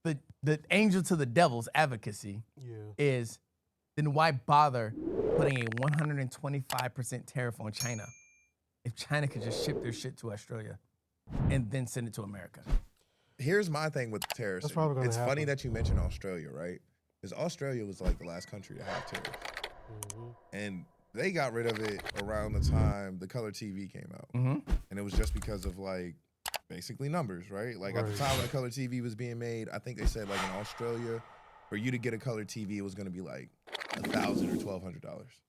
the angel to the devil's advocacy is, then why bother putting a 125% tariff on China if China could just ship their shit to Australia and then send it to America? Here's my thing with tariffs. It's funny that you mentioned Australia, right? Because Australia was like the last country to have tariffs. And they got rid of it around the time the color TV came out. And it was just because of like basically numbers, right? Like at the time when the color TV was being made, I think they said like in Australia, for you to get a color TV, it was going to be like $1,000 or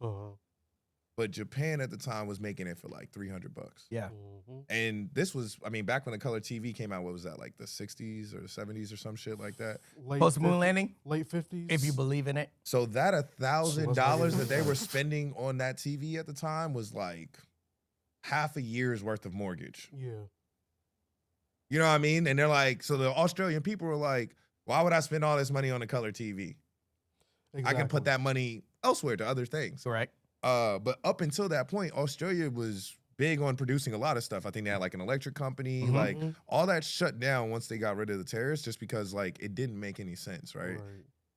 $1,200. But Japan at the time was making it for like $300. Yeah. And this was, I mean, back when the color TV came out, what was that, like the 60s or the 70s or some shit like that? Post moon landing? Late 50s. If you believe in it. So that $1,000 that they were spending on that TV at the time was like half a year's worth of mortgage. Yeah. You know what I mean? And they're like, so the Australian people were like, why would I spend all this money on a color TV? I can put that money elsewhere to other things. Correct. But up until that point, Australia was big on producing a lot of stuff. I think they had like an electric company, like all that shut down once they got rid of the tariffs, just because like it didn't make any sense, right?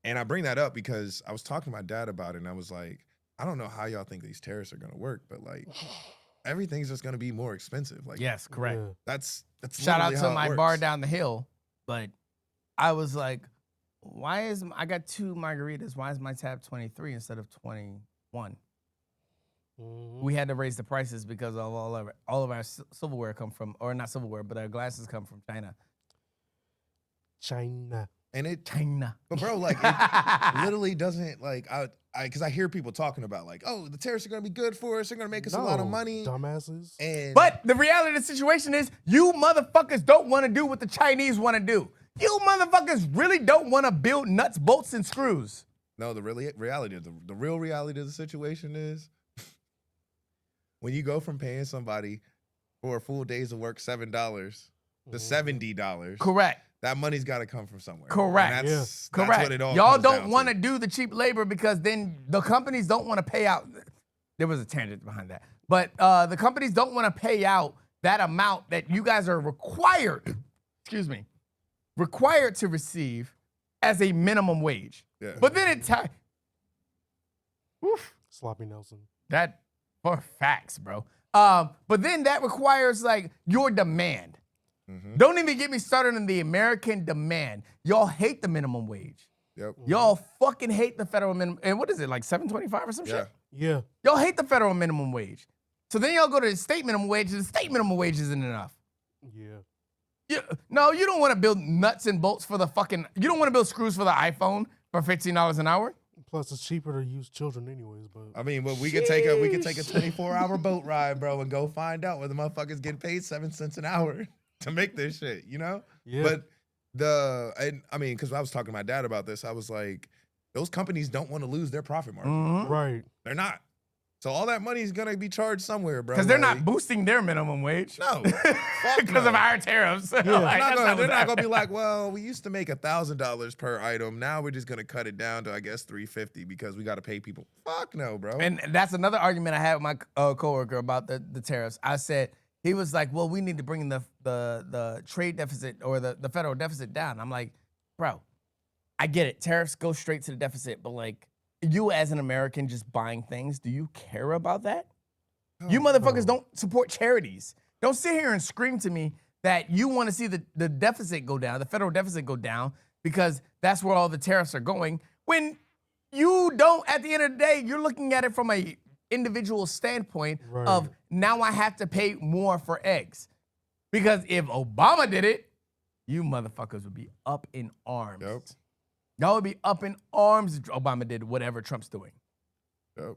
And I bring that up because I was talking to my dad about it, and I was like, I don't know how y'all think these tariffs are gonna work, but like everything's just gonna be more expensive. Like, yes, correct. That's shout out to my bar down the hill, but I was like, why is I got 2 margaritas? Why is my tab 23 instead of 21? We had to raise the prices because of all of our silverware come from, or not silverware, but our glasses come from China. China. But bro, like it literally doesn't like because I hear people talking about like, oh, the tariffs are gonna be good for us, they're gonna make us a lot of money. Dumbasses. But the reality of the situation is you motherfuckers don't want to do what the Chinese want to do. You motherfuckers really don't want to build nuts, bolts, and screws. No, the real reality of the situation is when you go from paying somebody for a full days of work $7 to $70. Correct. That money's got to come from somewhere. Correct. That's correct. What it all Y'all comes don't down want to to. do the cheap labor because then the companies don't want to pay out. There was a tangent behind that. But the companies don't want to pay out that amount that you guys are required to receive as a minimum wage. Yeah. But then Sloppy Nelson. That for facts, bro. But then that requires like your demand. Don't even get me started on the American demand. Y'all hate the minimum wage. Yep. Y'all fucking hate the federal minimum. And what is it, like $7.25 or some shit? Yeah. Y'all hate the federal minimum wage. So then y'all go to the state minimum wage, and the state minimum wage isn't enough. No, you don't want to build nuts and bolts for the fucking, you don't want to build screws for the iPhone for $15 an hour. Plus, it's cheaper to use children anyways. But I mean, we could take a 24-hour boat ride, bro, and go find out where the motherfuckers get paid 7 cents an hour to make this shit, you know? Yeah. But because I was talking to my dad about this, I was like, those companies don't want to lose their profit margin. Right. They're not. So all that money is gonna be charged somewhere, bro. Because they're not boosting their minimum wage. No. Because of our tariffs. They're not gonna be like, well, we used to make $1,000 per item. Now we're just gonna cut it down to, I guess, $350 because we gotta pay people. Fuck no, bro. And that's another argument I had with my coworker about the tariffs. I said, he was like, well, we need to bring the trade deficit or the federal deficit down. I'm like, bro, I get it. Tariffs go straight to the deficit, but like, you as an American just buying things, do you care about that? You motherfuckers don't support charities. Don't sit here and scream to me that you want to see the deficit go down, the federal deficit go down, because that's where all the tariffs are going. When you don't, at the end of the day, you're looking at it from a individual standpoint of now I have to pay more for eggs. Because if Obama did it, you motherfuckers would be up in arms. Yep. Y'all would be up in arms if Obama did whatever Trump's doing. Yep.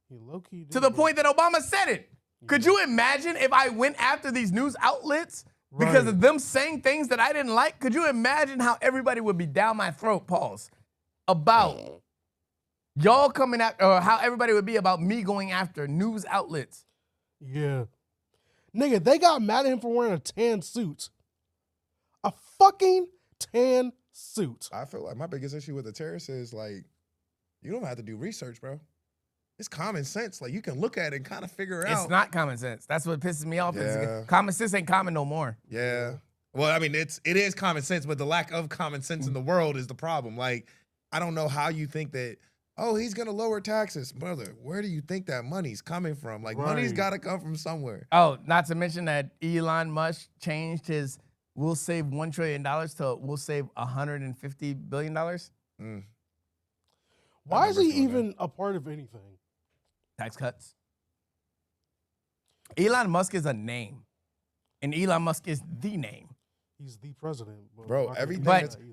He low-key did, To the point that Obama said it. Could you imagine if I went after these news outlets because of them saying things that I didn't like? Could you imagine how everybody would be down my throat, about y'all coming at, or how everybody would be about me going after news outlets? Yeah. Nigga, they got mad at him for wearing a tan suit. A fucking tan suit. I feel like my biggest issue with the tariffs is like, you don't have to do research, bro. It's common sense. Like you can look at it and kind of figure out. It's not common sense. That's what pisses me off. Yeah. Common sense ain't common no more. Yeah. Well, I mean, it is common sense, but the lack of common sense in the world is the problem. Like, I don't know how you think that, oh, he's going to lower taxes. Brother, where do you think that money's coming from? Like, money's got to come from somewhere. Oh, not to mention that Elon Musk changed his we'll save $1 trillion to we'll save $150 billion. Why is he even a part of anything? Tax cuts. Elon Musk is a name, and Elon Musk is the name. He's the president, bro.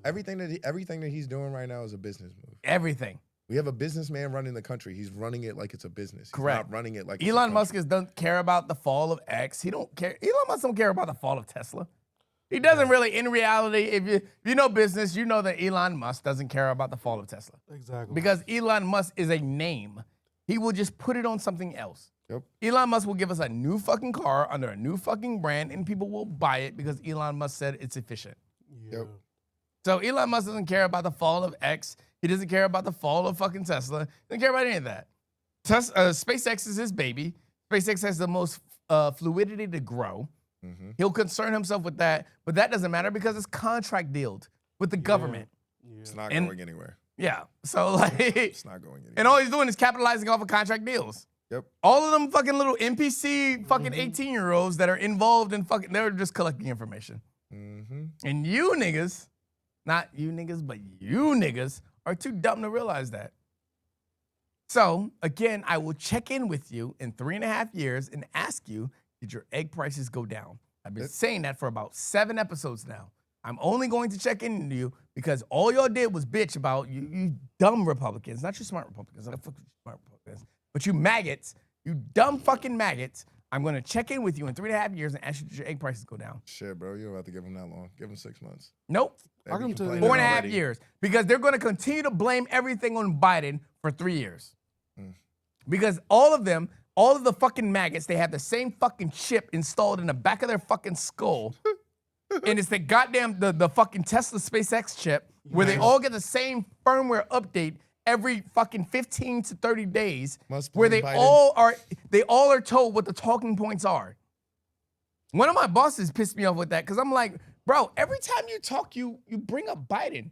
Everything that he's doing right now is a business move. Everything. We have a businessman running the country. He's running it like it's a business. Correct. He's not running it like Elon Musk doesn't care about the fall of X. He don't care. Elon Musk don't care about the fall of Tesla. He doesn't really. In reality, if you know business, you know that Elon Musk doesn't care about the fall of Tesla. Exactly. Because Elon Musk is a name. He will just put it on something else. Yep. Elon Musk will give us a new fucking car under a new fucking brand, and people will buy it because Elon Musk said it's efficient. Yeah. Yep. So Elon Musk doesn't care about the fall of X. He doesn't care about the fall of fucking Tesla. He doesn't care about any of that. SpaceX is his baby. SpaceX has the most fluidity to grow. Mm-hmm. He'll concern himself with that, but that doesn't matter because it's contract dealed with the government. Yeah. It's not going anywhere. Yeah. So like, it's not going anywhere. And all he's doing is capitalizing off of contract deals. Yep. All of them fucking little NPC fucking 18-year-olds that are involved in fucking, they're just collecting information. Mm-hmm. And you niggas, not you niggas, but you niggas are too dumb to realize that. So again, I will check in with you in 3.5 years and ask you, did your egg prices go down? I've been saying that for about 7 episodes now. I'm only going to check in to you because all y'all did was bitch about you dumb Republicans, not you smart Republicans. I fuck with you smart Republicans. But you maggots, you dumb fucking maggots, I'm going to check in with you in 3.5 years and ask you, did your egg prices go down? Shit, bro, you don't have to give them that long. Give them 6 months. Nope. I can tell you 4.5 years. Because they're going to continue to blame everything on Biden for 3 years. Because all of them, all of the fucking maggots, they have the same fucking chip installed in the back of their fucking skull. And it's the goddamn, the fucking Tesla SpaceX chip where they all get the same firmware update every fucking 15 to 30 days where they all are told what the talking points are. One of my bosses pissed me off with that because I'm like, bro, every time you talk, you bring up Biden.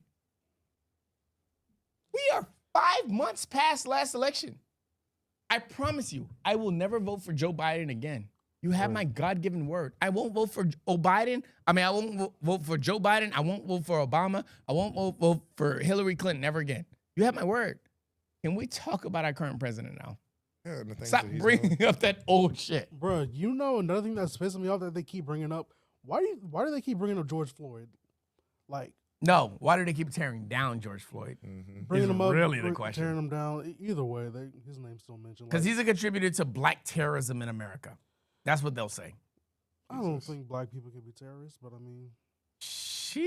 We are 5 months past last election. I promise you, I will never vote for Joe Biden again. You have my God-given word. I won't vote for Biden. I mean, I won't vote for Joe Biden. I won't vote for Obama. I won't vote for Hillary Clinton ever again. You have my word. Can we talk about our current president now? Yeah, and the things Stop that he's bringing doing. up that old shit. Bro, you know another thing that's pissing me off that they keep bringing up? Why do they keep bringing up George Floyd? Like, no, why do they keep tearing down George Floyd? bringing him up, really the question. tearing him down. Either way, his name's still mentioned. Because he's a contributor to black terrorism in America. That's what they'll say. I don't think black people can be terrorists, but I mean, Sheesh.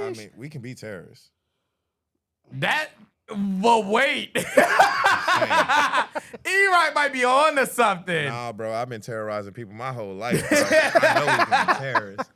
I mean, we can be terrorists. Well, wait. E-Rock might be on to something. Nah, bro, I've been terrorizing people my whole life. Bro. I know we can be terrorists.